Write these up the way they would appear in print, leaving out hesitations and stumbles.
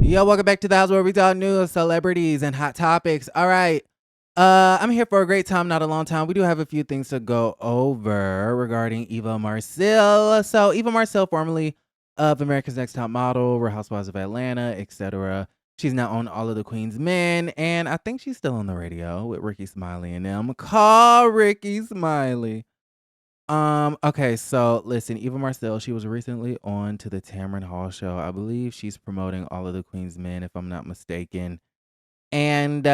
Yo, welcome back to the house where we talk news, celebrities, and hot topics. All right. I'm here for a great time, not a long time. We do have a few things to go over regarding Eva Marcille. So, Eva Marcille, formerly of America's Next Top Model, Real Housewives of Atlanta, etc. She's now on All of the Queen's Men, and I think she's still on the radio with Ricky Smiley and them. Call Ricky Smiley. Okay, so listen, Eva Marcille, she was recently on to the Tamron Hall show. I believe she's promoting All of the Queen's Men, if I'm not mistaken. And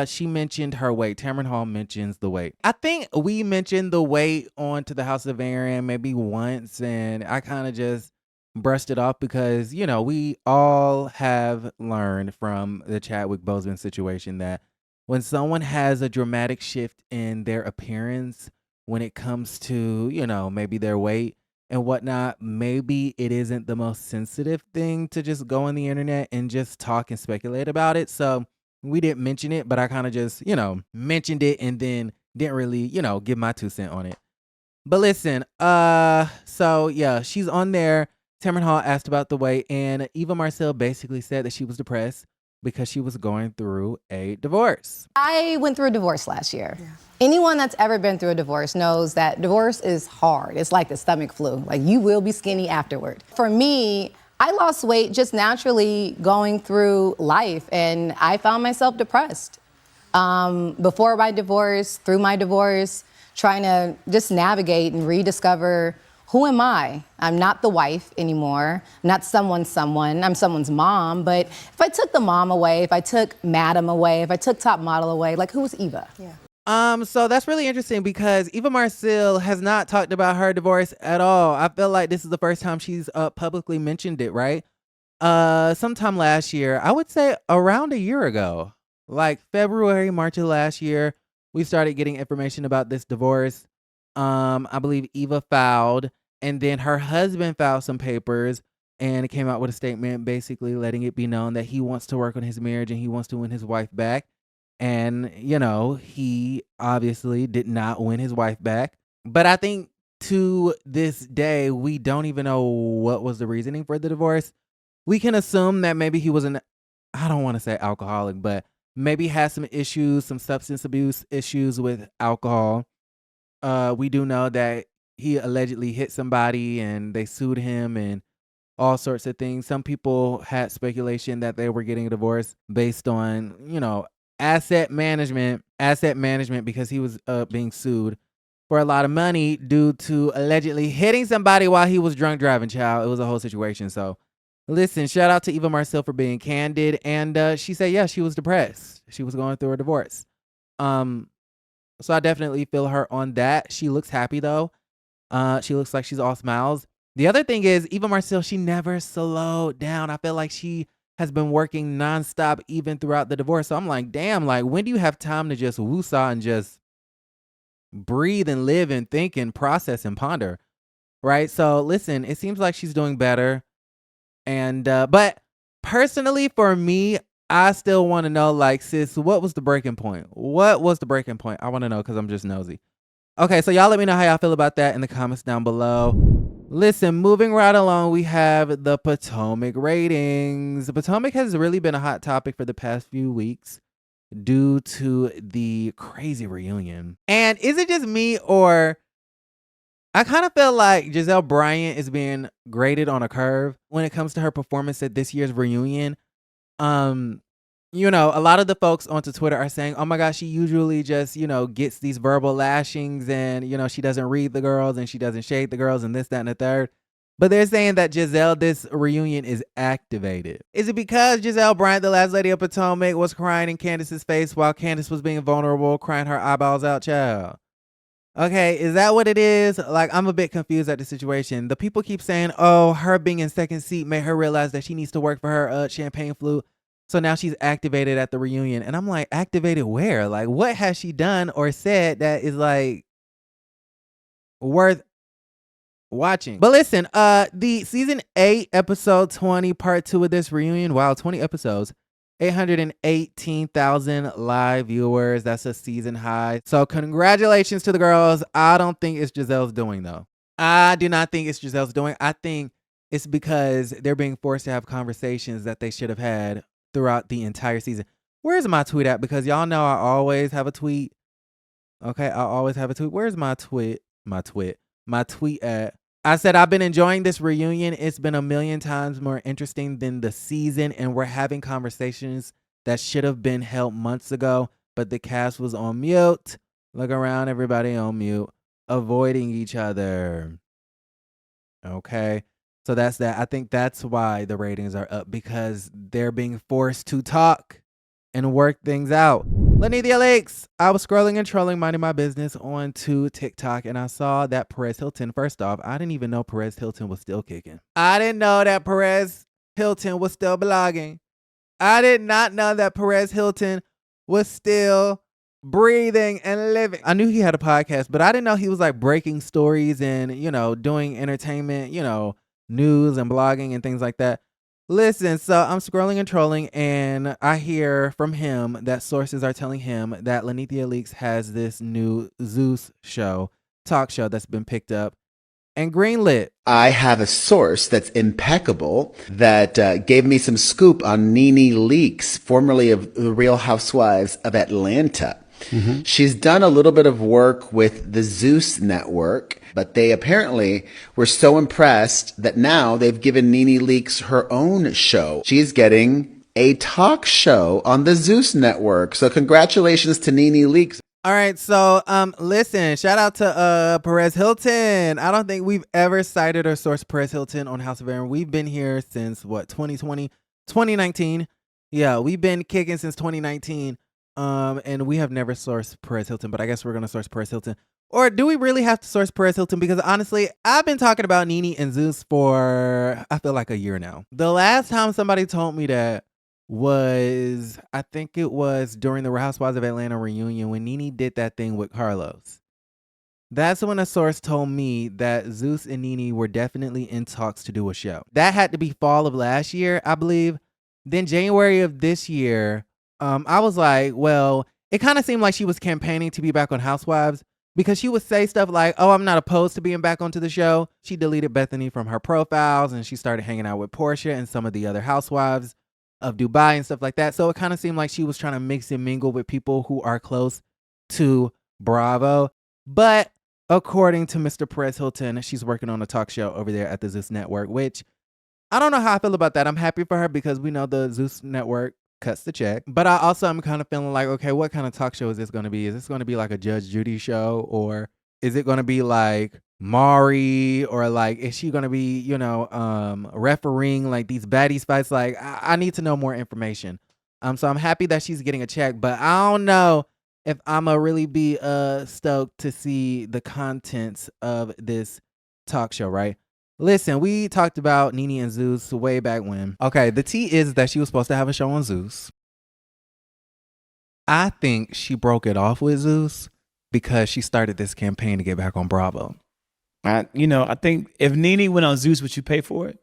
she mentioned her weight. Tamron Hall mentions the weight. I think we mentioned the weight on to the House of Aaron maybe once, and I kind of just brushed it off because, you know, we all have learned from the Chadwick Boseman situation that when someone has a dramatic shift in their appearance, when it comes to, you know, maybe their weight and whatnot, maybe it isn't the most sensitive thing to just go on the internet and just talk and speculate about it. So we didn't mention it, but I kind of just, you know, mentioned it and then didn't really, you know, give my 2 cents on it. But listen, so yeah, she's on there. Tamron Hall asked about the weight, and Eva Marcille basically said that she was depressed because she was going through a divorce. I went through a divorce last year. Yeah. Anyone that's ever been through a divorce knows that divorce is hard. It's like the stomach flu. Like, you will be skinny afterward. For me, I lost weight just naturally going through life, and I found myself depressed. Before my divorce, through my divorce, trying to just navigate and rediscover, who am I? I'm not the wife anymore, not someone, I'm someone's mom. But if I took the mom away, if I took Madam away, if I took Top Model away, like, who was Eva? Yeah. So that's really interesting because Eva Marcille has not talked about her divorce at all. I feel like this is the first time she's publicly mentioned it, right? Sometime last year, I would say around a year ago, like February, March of last year, we started getting information about this divorce. I believe Eva filed, and then her husband filed some papers and it came out with a statement basically letting it be known that he wants to work on his marriage and he wants to win his wife back. And, you know, he obviously did not win his wife back. But I think to this day, we don't even know what was the reasoning for the divorce. We can assume that maybe he was I don't want to say alcoholic, but maybe had some issues, some substance abuse issues with alcohol. We do know that he allegedly hit somebody and they sued him and all sorts of things. Some people had speculation that they were getting a divorce based on, you know, asset management because he was being sued for a lot of money due to allegedly hitting somebody while he was drunk driving, child. It was a whole situation. So listen, shout out to Eva Marcille for being candid. And she said, yeah, she was depressed. She was going through a divorce. So I definitely feel her on that. She looks happy though. She looks like she's all smiles. The other thing is Eva Marcille, she never slowed down. I feel like she has been working nonstop even throughout the divorce. So I'm like, damn, like, when do you have time to just woosah and just breathe and live and think and process and ponder, right? So listen, it seems like she's doing better. And but personally for me, I still want to know, like, sis, what was the breaking point? What was the breaking point? I want to know because I'm just nosy. Okay, so y'all let me know how y'all feel about that in the comments down below. Listen, moving right along, we have the Potomac ratings. The Potomac has really been a hot topic for the past few weeks due to the crazy reunion. And is it just me, or I kind of feel like Gizelle Bryant is being graded on a curve when it comes to her performance at this year's reunion. You know, a lot of the folks onto Twitter are saying, oh my gosh, she usually just, you know, gets these verbal lashings and, you know, she doesn't read the girls and she doesn't shade the girls and this, that, and the third. But they're saying that Gizelle, this reunion is activated. Is it because Gizelle Bryant, the last lady of Potomac, was crying in Candace's face while Candace was being vulnerable, crying her eyeballs out, child? Okay, is that what it is? Like, I'm a bit confused at the situation. The people keep saying, oh, her being in second seat made her realize that she needs to work for her champagne flute. So now she's activated at the reunion. And I'm like, activated where? Like, what has she done or said that is, like, worth watching? But listen, the season 8, episode 20, part 2 of this reunion, wow, 20 episodes, 818,000 live viewers. That's a season high. So congratulations to the girls. I don't think it's Gizelle's doing, though. I do not think it's Gizelle's doing. I think it's because they're being forced to have conversations that they should have had throughout the entire season. Where's my tweet at? Because y'all know I always have a tweet. Okay, I always have a tweet. Where's my tweet? My tweet at. I said, I've been enjoying this reunion. It's been a million times more interesting than the season, and we're having conversations that should have been held months ago, but the cast was on mute. Look around, everybody on mute, avoiding each other. Okay, so that's that. I think that's why the ratings are up, because they're being forced to talk and work things out. Nene Leakes. I was scrolling and trolling, minding my business onto TikTok, and I saw that Perez Hilton. First off, I didn't even know Perez Hilton was still kicking. I didn't know that Perez Hilton was still blogging. I did not know that Perez Hilton was still breathing and living. I knew he had a podcast, but I didn't know he was like breaking stories and, doing entertainment, news and blogging and things like that. Listen, so I'm scrolling and trolling, and I hear from him that sources are telling him that Nene Leakes has this new Zeus talk show that's been picked up and greenlit. I have a source that's impeccable that gave me some scoop on Nene Leakes, formerly of the Real Housewives of Atlanta. Mm-hmm. She's done a little bit of work with the Zeus network, but they apparently were so impressed that now they've given Nene Leakes her own show. She's getting a talk show on the Zeus network. So congratulations to Nene Leakes. All right, so listen, shout out to Perez Hilton. I don't think we've ever cited or sourced Perez Hilton on House of Aaron. We've been here since 2019. Yeah, we've been kicking since 2019. And we have never sourced Perez Hilton, but I guess we're gonna source Perez Hilton. Or do we really have to source Perez Hilton? Because honestly, I've been talking about Nene and Zeus for, I feel like, a year now. The last time somebody told me that was, I think it was during the Real Housewives of Atlanta reunion when Nene did that thing with Carlos. That's when a source told me that Zeus and Nene were definitely in talks to do a show. That had to be fall of last year, I believe. Then January of this year, I was like, well, it kind of seemed like she was campaigning to be back on Housewives, because she would say stuff like, oh, I'm not opposed to being back onto the show. She deleted Bethany from her profiles, and she started hanging out with Portia and some of the other housewives of Dubai and stuff like that. So it kind of seemed like she was trying to mix and mingle with people who are close to Bravo. But according to Mr. Perez Hilton, she's working on a talk show over there at the Zeus Network, which I don't know how I feel about that. I'm happy for her because we know the Zeus Network cuts the check. But I also am kind of feeling like, okay, what kind of talk show is this going to be? Is this going to be like a Judge Judy show? Or is it going to be like Maury? Or like, is she going to be, refereeing like these baddies fights? Like, I need to know more information. So I'm happy that she's getting a check, but I don't know if I'm going to really be stoked to see the contents of this talk show, right? Listen, we talked about Nene and Zeus way back when. Okay, the tea is that she was supposed to have a show on Zeus. I think she broke it off with Zeus because she started this campaign to get back on Bravo. I think if Nene went on Zeus, would you pay for it?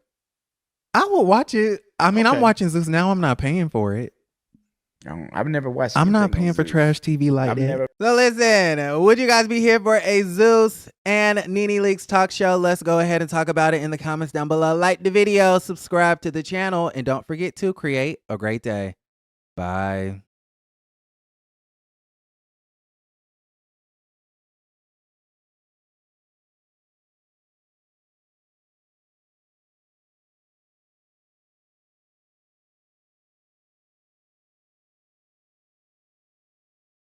I would watch it. I mean, Okay. I'm watching Zeus now. I'm not paying for it. I've never watched. I'm not anything paying on for Zeus. trash TV like I've that. never- So listen, would you guys be here for a Zeus and Nene Leakes talk show? Let's go ahead and talk about it in the comments down below. Like the video, subscribe to the channel, and don't forget to create a great day. Bye.